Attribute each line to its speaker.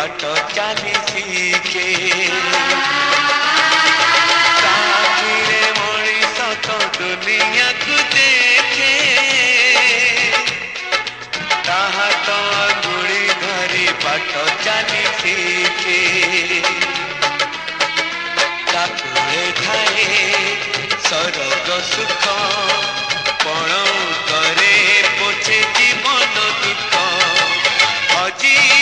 Speaker 1: बाट चली शिखे साथिरे मनीष तो दुनिया को देखे ताहा तो अंगुड़ी धरी बाट चली शिखे ताकुरे थाए सरग सुख पण करे पोछे जीवन दुख हजी